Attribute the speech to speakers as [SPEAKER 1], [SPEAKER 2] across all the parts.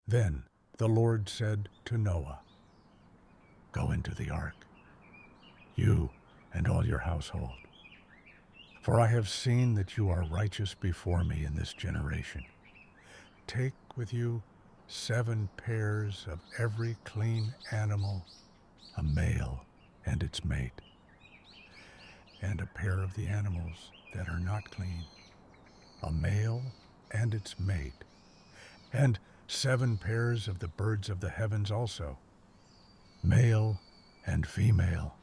[SPEAKER 1] Then the Lord said to Noah, "Go into the ark, you and all your household, for I have seen that you are righteous before me in this generation. Take with you 7 pairs of every clean animal, a male and its mate, and a pair of the animals that are not clean, a male and its mate, and 7 pairs of the birds of the heavens also, male and female,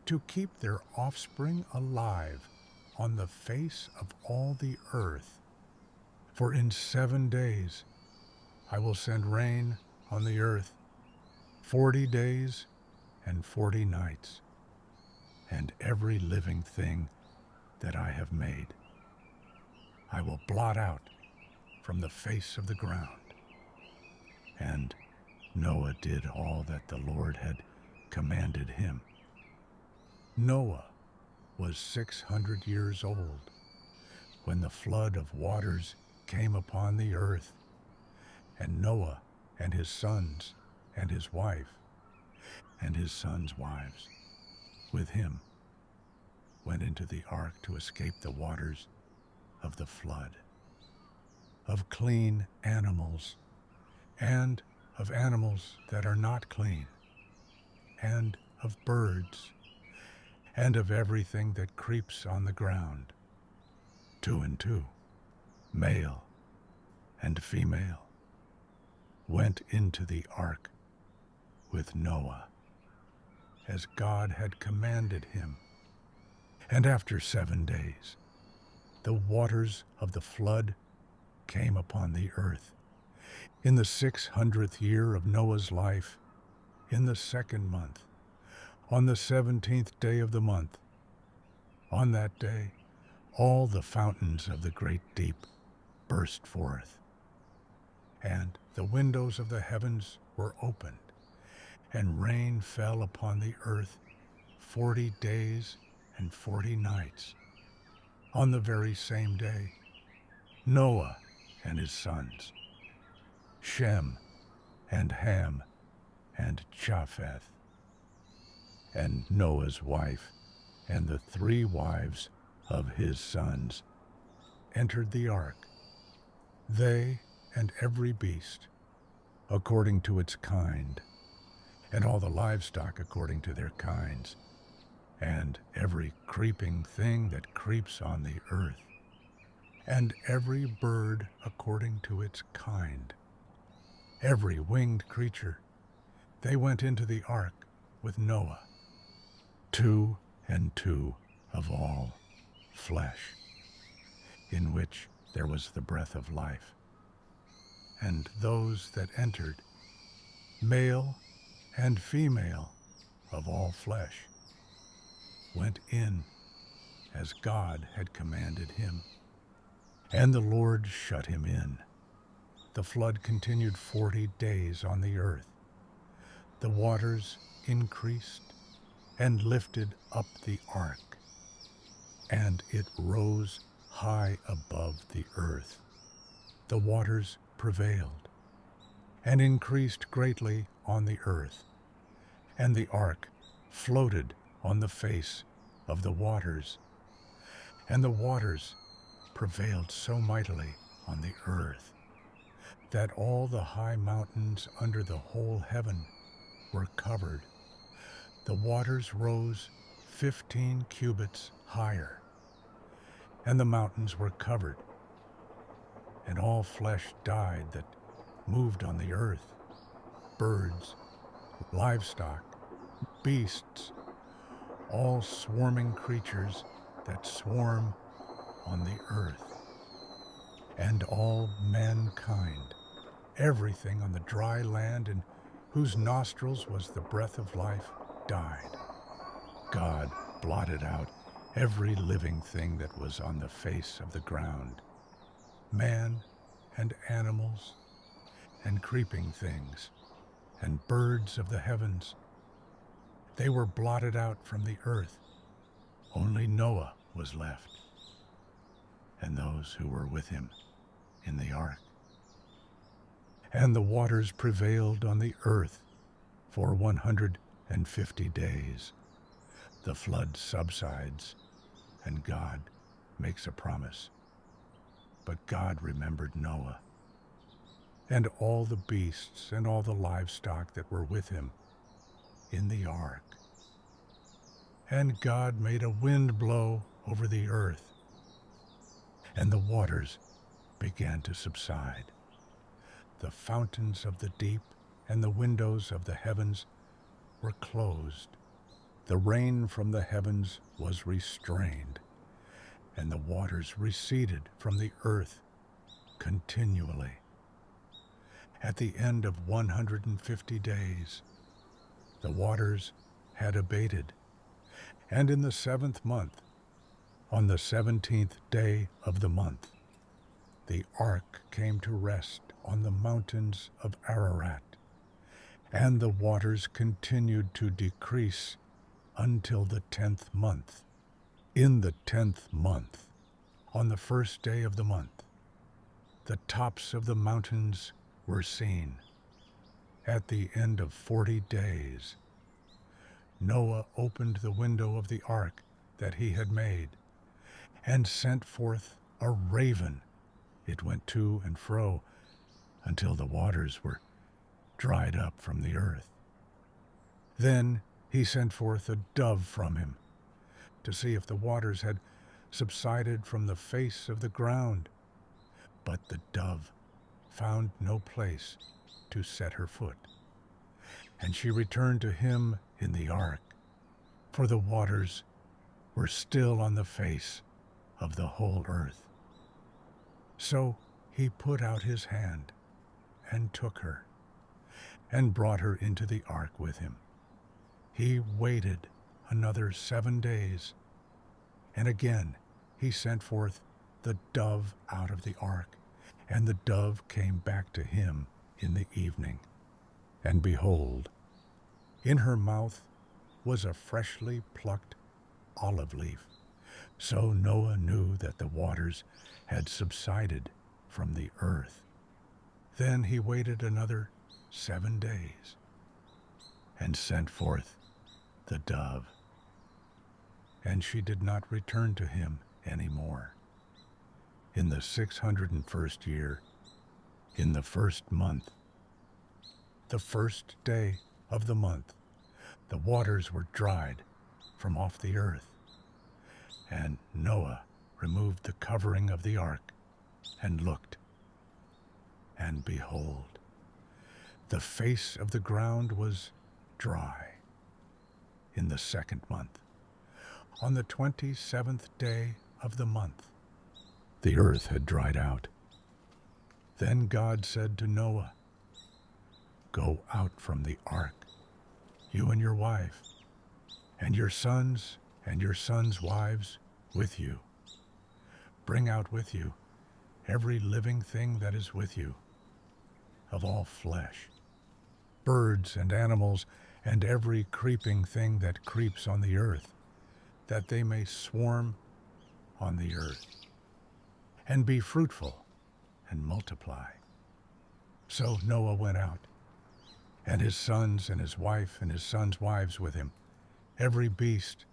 [SPEAKER 1] to keep their offspring alive on the face of all the earth. For in 7 days I will send rain on the earth, 40 days and 40 nights, and every living thing that I have made I will blot out from the face of the ground." And Noah did all that the Lord had commanded him. Noah was 600 years old when the flood of waters came upon the earth, and Noah and his sons and his wife and his sons' wives with him went into the ark to escape the waters of the flood, of clean animals and of animals that are not clean, and of birds, and of everything that creeps on the ground. 2 and 2, male and female, went into the ark with Noah, as God had commanded him. And after 7 days, the waters of the flood came upon the earth. In the 600th year of Noah's life, in the 2nd month, on the 17th day of the month. On that day, all the fountains of the great deep burst forth, and the windows of the heavens were opened, and rain fell upon the earth 40 days and 40 nights. On the very same day, Noah and his sons, Shem and Ham and Japheth, and Noah's wife and the 3 wives of his sons, entered the ark, they and every beast according to its kind, and all the livestock according to their kinds, and every creeping thing that creeps on the earth, and every bird according to its kind, every winged creature. They went into the ark with Noah, 2 and 2 of all flesh, in which there was the breath of life. And those that entered, male and female of all flesh, went in as God had commanded him. And the Lord shut him in. The flood continued 40 days on the earth. The waters increased and lifted up the ark, and it rose high above the earth. The waters prevailed and increased greatly on the earth, and the ark floated on the face of the waters, and the waters prevailed so mightily on the earth that all the high mountains under the whole heaven were covered. The waters rose 15 cubits higher, and the mountains were covered, and all flesh died that moved on the earth, birds, livestock, beasts, all swarming creatures that swarm on the earth, and all mankind, everything on the dry land in whose nostrils was the breath of life, died. God blotted out every living thing that was on the face of the ground, man and animals and creeping things and birds of the heavens. They were blotted out from the earth. Only Noah was left, and those who were with him in the ark. And the waters prevailed on the earth for 150 days. The flood subsides, and God makes a promise. But God remembered Noah, and all the beasts and all the livestock that were with him in the ark. And God made a wind blow over the earth, and the waters began to subside. The fountains of the deep and the windows of the heavens were closed. The rain from the heavens was restrained, and the waters receded from the earth continually. At the end of 150 days, the waters had abated, and in the 7th month, on the 17th day of the month, the ark came to rest on the mountains of Ararat, and the waters continued to decrease until the 10th month. In the 10th month, on the 1st day of the month, the tops of the mountains were seen. At the end of 40 days, Noah opened the window of the ark that he had made, and sent forth a raven. It went to and fro until the waters were dried up from the earth. Then he sent forth a dove from him, to see if the waters had subsided from the face of the ground. But the dove found no place to set her foot, and she returned to him in the ark, for the waters were still on the face of the whole earth. So he put out his hand and took her, and brought her into the ark with him. He waited another 7 days, and again he sent forth the dove out of the ark, and the dove came back to him in the evening. And behold, in her mouth was a freshly plucked olive leaf. So Noah knew that the waters had subsided from the earth. Then he waited another 7 days, and sent forth the dove. And she did not return to him any more. In the 601st year, in the 1st month, the 1st day of the month, the waters were dried from off the earth. And Noah removed the covering of the ark, and looked, and behold, the face of the ground was dry. In the 2nd month, on the 27th day of the month, the earth had dried out. Then God said to Noah, "Go out from the ark, you and your wife, and your sons and your sons' wives with you. Bring out with you every living thing that is with you, of all flesh, birds and animals, and every creeping thing that creeps on the earth, that they may swarm on the earth, and be fruitful and multiply." So Noah went out, and his sons and his wife and his sons' wives with him, every beast,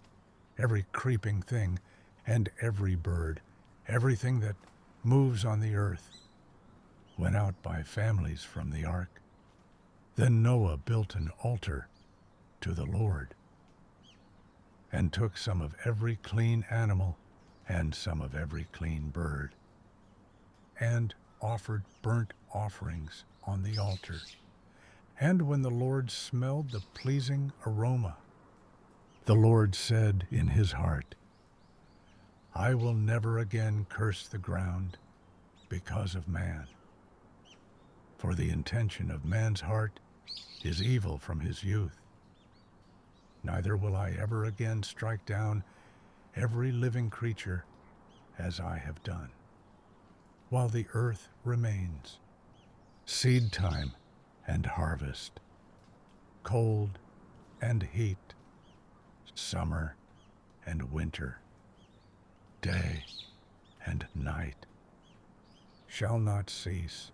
[SPEAKER 1] every creeping thing, and every bird, everything that moves on the earth, went out by families from the ark. Then Noah built an altar to the Lord, and took some of every clean animal and some of every clean bird, and offered burnt offerings on the altar. And when the Lord smelled the pleasing aroma, the Lord said in his heart, "I will never again curse the ground because of man. For the intention of man's heart is evil from his youth. Neither will I ever again strike down every living creature as I have done, while the earth remains, seed time and harvest, cold and heat, summer and winter, day and night shall not cease.